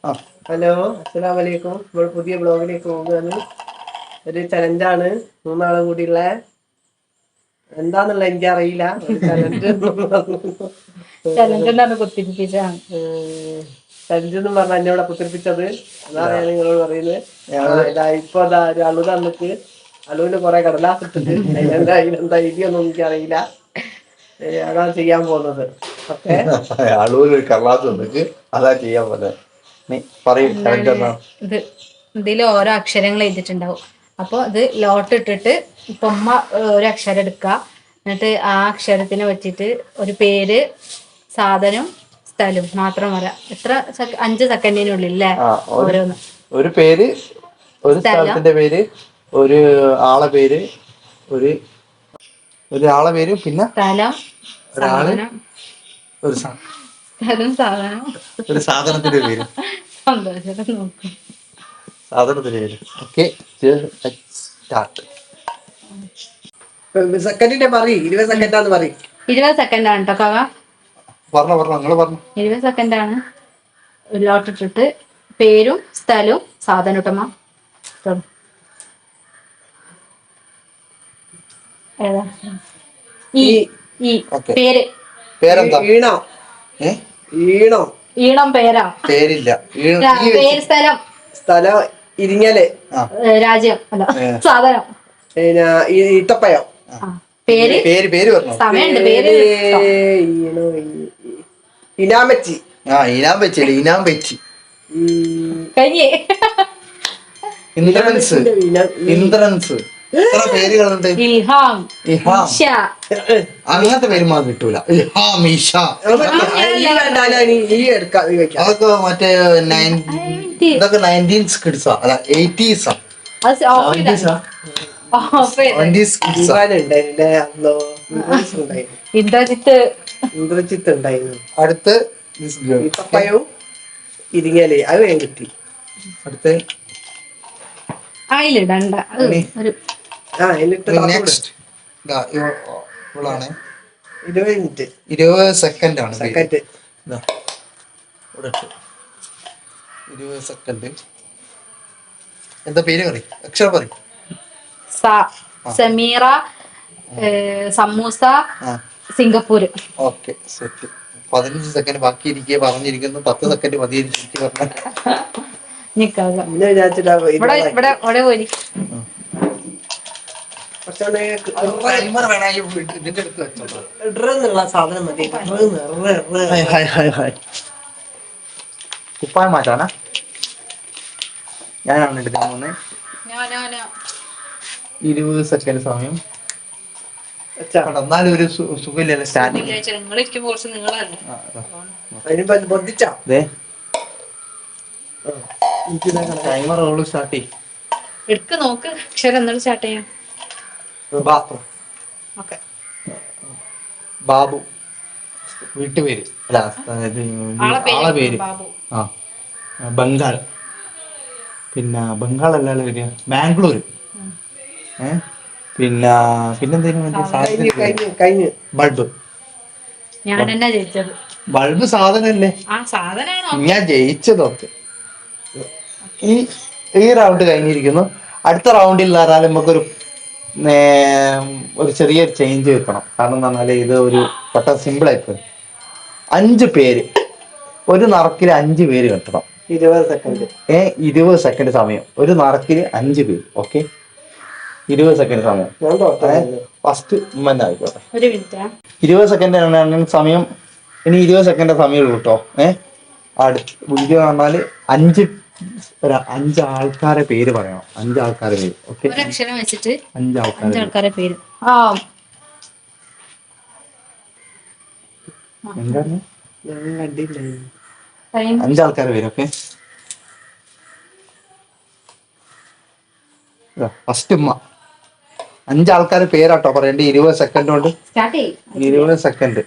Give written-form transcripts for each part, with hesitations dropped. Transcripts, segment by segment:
Hello, അസ്സലാമു അലൈക്കും. നമ്മൾ പുതിയ ബ്ലോഗിലേക്ക് പോകുകയാണ്. ഒരു ചലഞ്ചാണ്, 3 ആളും കൂടിയുള്ള. എന്താന്നുള്ള എനിക്ക് അറിയില്ല. ചലഞ്ച് എന്ന് പറഞ്ഞാൽ എന്നോടെ കുത്തിരിപ്പിച്ചത്. അതാണ് ഞാൻ നിങ്ങളോട് പറയുന്നത്. ഇപ്പൊ ഒരു അളു തന്നിട്ട് അളുവിന് കുറെ കടലാസ് ഇട്ടിട്ട് അതിനെന്താ ഇടിയൊന്നും എനിക്കറിയില്ല. അതാണ് ചെയ്യാൻ പോകുന്നത്. ഓക്കെ, അളൂര് കടലാസ് തന്നിട്ട് അതാ ചെയ്യാൻ പോകുന്നത്. ഇതിൽ ഓരോ അക്ഷരങ്ങൾ എഴുതിയിട്ടുണ്ടാവും. അപ്പോൾ ഇത് ലോട്ട് ഇട്ടിട്ട് ഇപ്പൊ ഉമ്മ ഒരു അക്ഷരം എടുക്കുക, എന്നിട്ട് ആ അക്ഷരത്തിനെ വെച്ചിട്ട് ഒരു പേര്, സാധനം, സ്ഥലം മാത്രം വരാം. എത്ര 5 സെക്കൻഡിനുള്ളിൽ അല്ലേ? ഓരോന്ന് ഒരു പേര്, ഒരു സ്ഥലത്തിന്റെ പേര്, ഒരു ആളെ പേര്, ഒരാളെ പേര്, പിന്നെ സ്ഥലം, സാധനം, ഒരു സ്ഥലം, സാധനം, ഒരു സാധനത്തിന്റെ പേര്, സന്തോഷം നോക്കും, സാധനത്തിന്റെ പേര്. Okay, start. സെക്കൻഡിന്റെ പറയും. 20 സെക്കൻഡാന്ന് പറയും. 20 സെക്കൻഡാണ് കേട്ടോ കാക്ക. പറഞ്ഞു നിങ്ങള് പറഞ്ഞു. 20 സെക്കൻഡാണ്. ഒരു ലോട്ട് ഇട്ടിട്ട് പേരും സ്ഥലവും സാധനം ഇട്ടമ്മ. ഏതാ? പേര്. പേരെന്താ? ഈണം. ഈണം. ഈണം പേരാ? പേരില്ല. പേര്. സ്ഥലം. സ്ഥലം ഇരിങ്ങല്. രാജ്യം അല്ല, സാധനം. പിന്നെ ഈത്തപ്പഴം. പേര്. പേര് പറഞ്ഞു. സമയമുണ്ട്. പേര് ഇനാമച്ചി. ഇനാം വെച്ചില്ല, ഇനാം വെച്ചി. കഴിഞ്ഞേ. ഇന്ദ്രൻസ്. എത്ര പേരുകളുണ്ട്? ഇൽഹാം, അങ്ങനത്തെ പേര് മാത്രം കിട്ടൂല. ഇൽഹാം, ഈഷ, അതൊക്കെ മറ്റേ ഇതൊക്കെ 90s കിഡ്സാ, അല്ല 80s. ഇന്ദ്രജിത്ത് ഉണ്ടായിരുന്നു. അടുത്ത് ഈത്തപ്പഴവും ഇരിങ്ങല്, അത് വേഗം കിട്ടി. അടുത്ത് അതിലിടണ്ട. നെക്സ്റ്റ് ഇവളാണ്. 20 മിനിറ്റ് 20 സെക്കൻഡ് ആണ്. 20 സെക്കൻഡ്. എന്താ പേര് പറയും, അക്ഷരം പറയും. Sameera, samosa, Singapore. Okay, set. 15 second ബാക്കി ഇരിക്കുക. പറഞ്ഞിരിക്കുന്നു 10 സെക്കൻഡ് മതി. സാധനം മതി. കുപ്പായം മാറ്റാനാ ഞാനാണ് എടുക്കാൻ പോകുന്നത്. 20 സെക്കൻഡ് സമയം. എന്നാലും ഒരു സുഖമില്ലല്ലോ സ്റ്റാൻഡിങ്. ടൈമർ ഓള് സ്റ്റാർട്ട് ചെയ്യും. ബാബു, വീട്ടുപേര് അല്ല, ആളെ പേര്. ബംഗാൾ. പിന്നെ ബംഗാൾ അല്ലല്ലോ വരിക, ബാംഗ്ലൂർ. പിന്നെന്തെങ്കിലും ബൾബ്. ബൾബ് സാധനല്ലേ? ഞാൻ ജയിച്ചതൊക്കെ. ഈ റൗണ്ട് കഴിഞ്ഞിരിക്കുന്നു. അടുത്ത റൗണ്ടിൽ വരാൻ നമുക്കൊരു ചെറിയൊരു ചേഞ്ച് വെക്കണം. കാരണം എന്താ പറഞ്ഞാല് ഇത് ഒരു പെട്ടെന്ന് സിമ്പിൾ ആയിപ്പോയി. 5 പേര്, ഒരു നറുക്കിൽ 5 പേര് കിട്ടണം. 20 സെക്കൻഡ്. 20 സെക്കൻഡ് സമയം. ഒരു നറുക്കിൽ 5 പേര്. ഓക്കെ, 20 സെക്കൻഡ് സമയം. ഫസ്റ്റ് ഉമ്മന്റെ ആയിക്കോട്ടെ. 20 സെക്കൻഡ് ആണ് സമയം. ഇനി 20 സെക്കൻഡ് സമയമുള്ളൂ കേട്ടോ. അടുത്ത് വീഡിയോ കാണാല് 5 ആൾക്കാരെ പേര് പറയണം. 5 ആൾക്കാരെ പേര്. ഓക്കെ, 5 ആൾക്കാരെ പേര്. എന്താണ്? 5 ആൾക്കാരെ പേര്. ഓക്കെ, ഫസ്റ്റ് ഉമ്മ. 5 ആൾക്കാരെ പേരാട്ടോ പറയണ്ടേ. 20 സെക്കൻഡ് കൊണ്ട്. 20 സെക്കൻഡ്.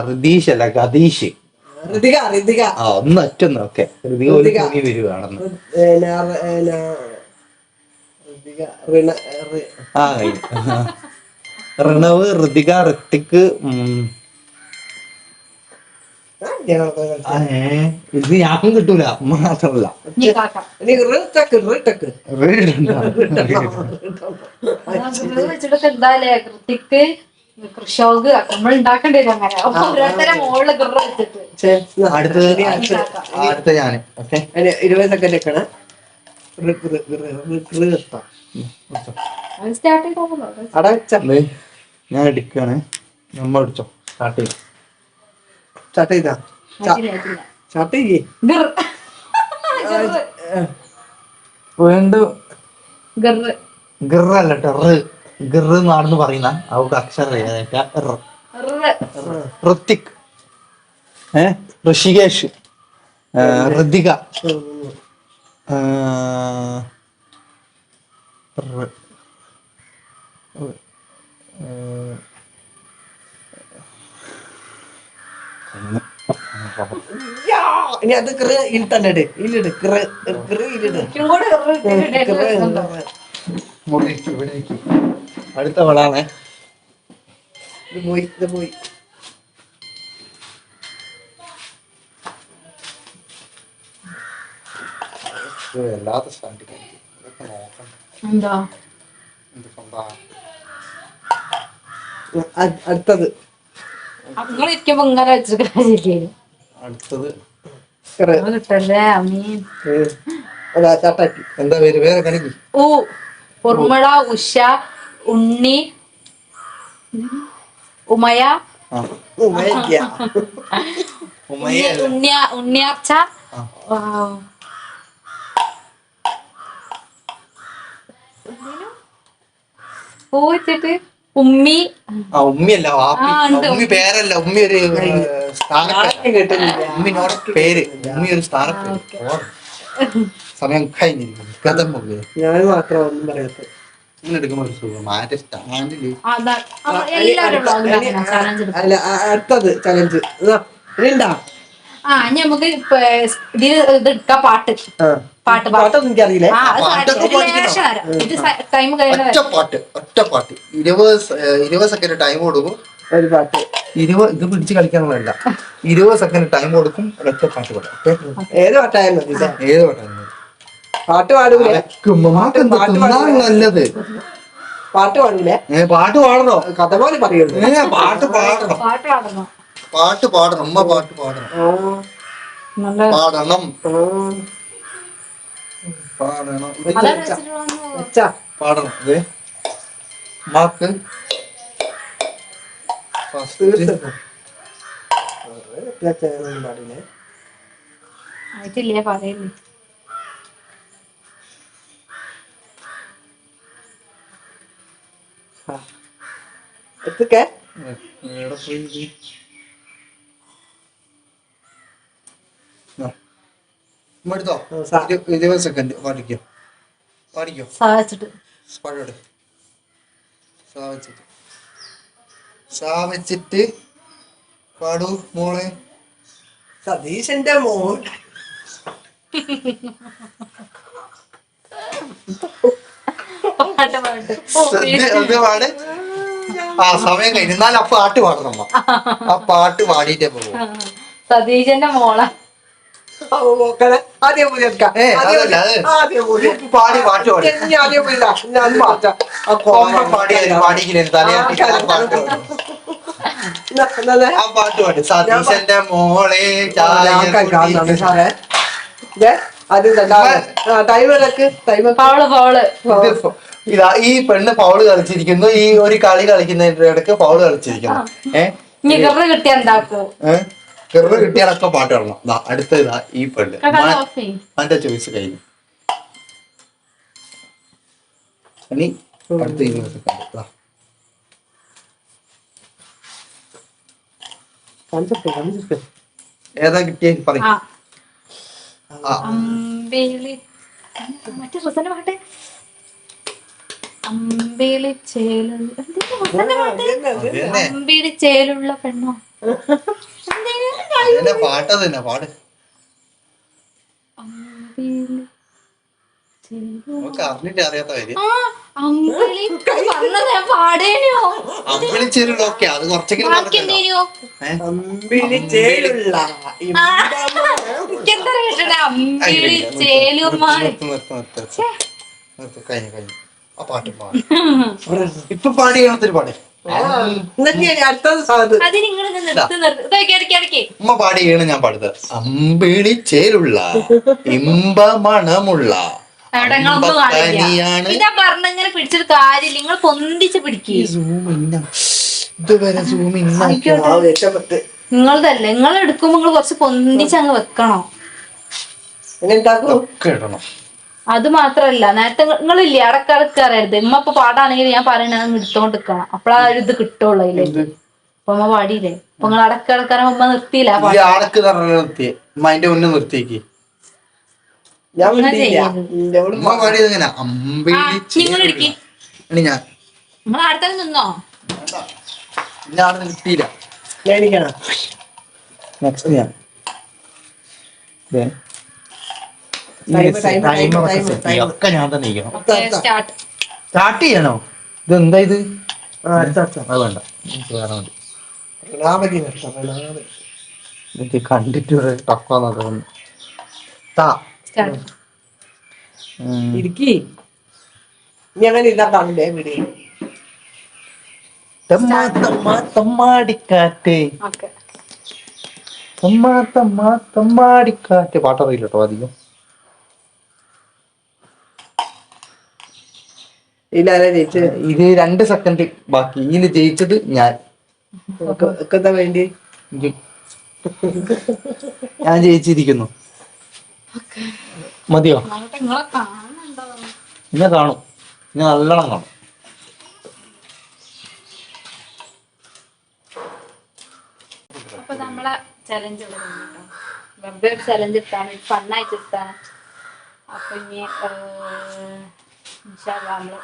ഋതീഷ് അല്ല, ഗതീഷ്. ആ ഒന്ന് ഒറ്റൊന്ന് ഓക്കെ ഋതിക ഒരു തുണി വരുവാണെന്ന് ആ റിണവ് ഋതിക ഋത്തിക് ഇത് ഞാൻ കിട്ടൂല മാത്രല്ല വെച്ചിട്ട് എന്തായാലേ കൃതിക്ക് കൃഷോഗ് നമ്മൾ ഉണ്ടാക്കേണ്ടി വരും അങ്ങനെ ഓരോരുത്തരെ മുകളില് ഗിറ വെച്ചിട്ട് അടുത്ത ഞാന് ഓക്കെ 20 സെക്കൻഡ് വെക്കണം. സ്റ്റാർട്ട് ചെയ്തോ. ഞാൻ എടുക്കാണ്. നമ്മ അടിച്ചോ സ്റ്റാർട്ട് ചെയ്തു. സ്റ്റാർട്ട് ചെയ്താ സ്റ്റാർട്ട് ചെയ്യേ വീണ്ടും ഗിറല്ല ഗിർ എന്നാണെന്ന് പറയുന്ന അവർക്ക് അക്ഷരം ഋത്തിക് ഋഷികേഷ് ഋതിക ഇനി അത് തന്നെ അടുത്ത വളാണേ. ഇത് പോയി വല്ലാത്ത എന്താ അടുത്തത് നിങ്ങളിരിക്കുമ്പോ ഇങ്ങനെ വെച്ചിട്ട് അടുത്തത് കിട്ടല്ലേ അമ്മീൻ. ചാട്ടാക്കി എന്താ പേര് വേറെ കണിക്ക് ഉർമിള ഉഷ ഉണ്ണി ഉമയ ഉണ്ണിയാർച്ച പോയിച്ചിട്ട് ഉമ്മി ഉമ്മിയല്ല ഉമ്മി പേരല്ല ഉമ്മി ഒരു ഉമ്മിനോട് പേര് ഉമ്മി ഒരു സ്ഥാനപ്പേര്. സമയം കഴിഞ്ഞിരിക്കുന്നു. കഥ ഞാൻ മാത്രം ഒന്നും പറയാത്ത എടുക്കുമ്പോ ഒരു സുഖം മാറ്റ സ്റ്റാൻഡില് അടുത്തത് ചലഞ്ച് ഉണ്ടാ. നമുക്ക് ഇതിൽ ഇത് എടുക്കാം. പാട്ടൊന്നും എനിക്കറിയില്ല. ഒറ്റപ്പാട്ട് 20 സെക്കൻഡ് ടൈം കൊടുക്കും. ഒരു പാട്ട് 20 ഇത് പിടിച്ച് കളിക്കാനുള്ളതല്ല. 20 സെക്കൻഡ് ടൈം കൊടുക്കും. ഒറ്റ പാട്ട് പാടാം. ഏത് പാട്ടായാലും മതി. ഏത് പാട്ടായാലും മതി. പാട്ട് പാടൂലേ? നല്ലത് പാട്ട് പാടൂലേ? പാട്ട് പാടണോ? കഥ പോലെ പറയുള്ളൂ. പാട്ട് പാടണം. പാട്ട് പാടണം. അമ്മ പാട്ട് പാടണം. പാടണം പാടണം. അതെ മാക്ക് പാടില്ലേ? ആയിട്ടില്ലേ പറയുന്നു. എത്തൊക്കെ എടുത്തോ 20 സെക്കൻഡ് പാടിക്കോ സാധിച്ചിട്ട് പാടോടെ സാവച്ചിട്ട് പാടൂ മോളെ. സതീശന്റെ മോൻ പാട്. ആ സമയം കഴിഞ്ഞു. എന്നാലും ആ പാട്ട് പാടണം. ആ പാട്ട് പാടിയിട്ടേ പോകും. സതീശന്റെ മോള പാടി പാട്ട് ആ പാട്ട് പാടി സതീശന്റെ മോളെ ഇതാ ഈ പെണ്ണ് ഫൗള് കളിച്ചിരിക്കുന്നു. ഈ ഒരു കളി കളിക്കുന്നതിന്റെ ഇടയ്ക്ക് ഫൗള് കളിച്ചിരിക്കുന്നു. കെറ് കിട്ടിയാലൊക്കെ പാട്ട് പാടണം. അടുത്ത ഇതാ ഈ പെണ്ണ് എന്റെ ചോയ്സ് കഴിഞ്ഞു. ഇനി അടുത്ത 20 സെക്കൻഡ് ഏതാ കിട്ടിയ പറയും. അമ്പിളി ചേലുള്ള പെണ്ണോ പാട്ടത് തന്നെ പാട്. നമുക്ക് അറിഞ്ഞിട്ട് അറിയാത്ത കാര്യം. അമ്പിളിച്ചേരുള്ളൊക്കെ അത് കുറച്ചെങ്കിലും കഴിഞ്ഞു. ആ പാട്ട് പാട്. ഇപ്പൊ പാടി കാണത്തൊരു പാട്. ഉമ്മ പാടി വീണ് ഞാൻ പാടുന്നത്. അമ്പിളിച്ചേരുള്ള ഇമ്പമണമുള്ള പറഞ്ഞങ്ങനെ പിടിച്ചൊരു കാര്യമില്ല. നിങ്ങൾ പൊന്തിച്ച് പിടിക്കുക. നിങ്ങളതല്ലേ, നിങ്ങൾ എടുക്കുമ്പോ നിങ്ങൾ കുറച്ച് പൊന്തിച്ച് അങ്ങ് വെക്കണോ. അത് മാത്രല്ല, നേരത്തെ നിങ്ങളില്ലേ അടക്കടക്കറിയരുത്. ഉമ്മ ഇപ്പൊ പാടാണെങ്കിൽ ഞാൻ പറയണത് എടുത്തോണ്ട് നിക്കണം. അപ്പഴാ ഒരു ഇത് കിട്ടുള്ളൂ അതിലേക്ക്. അപ്പൊ അമ്മ പാടിയില്ലേ. അപ്പൊ നിങ്ങൾ അടക്കടക്കാരെ ഉമ്മ നിർത്തിയില്ല. നിർത്തിയേക്ക്. നിങ്ങൾ അടുത്ത നിന്നോ. കിട്ടിയില്ല. ഒക്കെ ഞാൻ തന്നെ സ്റ്റാർട്ട് ചെയ്യണോ? ഇതെന്താ ഇത്? അത് വേണ്ട, വേറെ മതി. കണ്ടിട്ട് ടഫാന്നൊക്കെ തമ്മാടിക്കാറ്റ് തമ്മാടിക്കാറ്റ് പാട്ടറിയില്ല കേട്ടോ അധികം. ഇത് 2 സെക്കൻഡ് ബാക്കി. ഇതിൽ ജയിച്ചത് ഞാൻ. വേണ്ടി ഞാൻ ജയിച്ചിരിക്കുന്നു. മതിയോ? ഇന്നെ കാണും, ഇന്നെ നല്ലോണം കാണും. അപ്പൊ നമ്മളെ ചലഞ്ച് വെറുതെ ഒരു ചലഞ്ച് എടുത്താണ്, ഫണ്ണായിട്ട് എടുത്താണ്. അപ്പൊ ഇനി നമ്മള്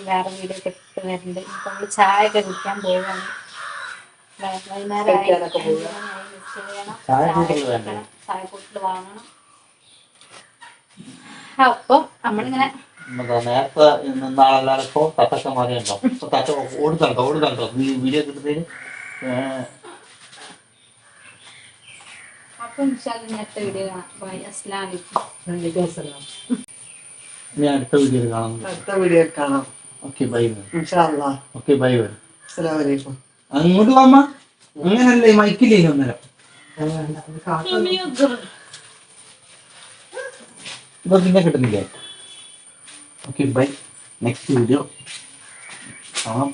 വേറെ വീഡിയോ ഒക്കെ ഇട്ട് വരുന്നുണ്ട്. ഇപ്പൊ നമ്മള് ചായ ഒക്കെ കുടിക്കാൻ പോവുകയാണ്. വൈകുന്നേരം ചായപ്പൊട്ടിൽ വാങ്ങണം. അപ്പൊ നമ്മളിങ്ങനെ നേരത്തെ നാളെല്ലാവർക്കും തട്ടൊക്കെ മാറിയുണ്ടോ? തട്ട ഓടുന്നുണ്ടോ ഈ വീഡിയോ കിട്ടുന്നതിന്. അപ്പൊ അടുത്ത വീഡിയോ കാണാം. അസ്സലാമു ഇനി അടുത്ത വീഡിയോയിൽ കാണാം. Okay bye. Okay bye bye. അങ്ങോട്ട് വാമ്മ. അങ്ങനല്ലേ മൈക്കില്ലേ ഒന്നര. ഇപ്പൊ പിന്നെ കിട്ടുന്നില്ലേ? Okay bye. നെക്സ്റ്റ് വീഡിയോ കാണാം.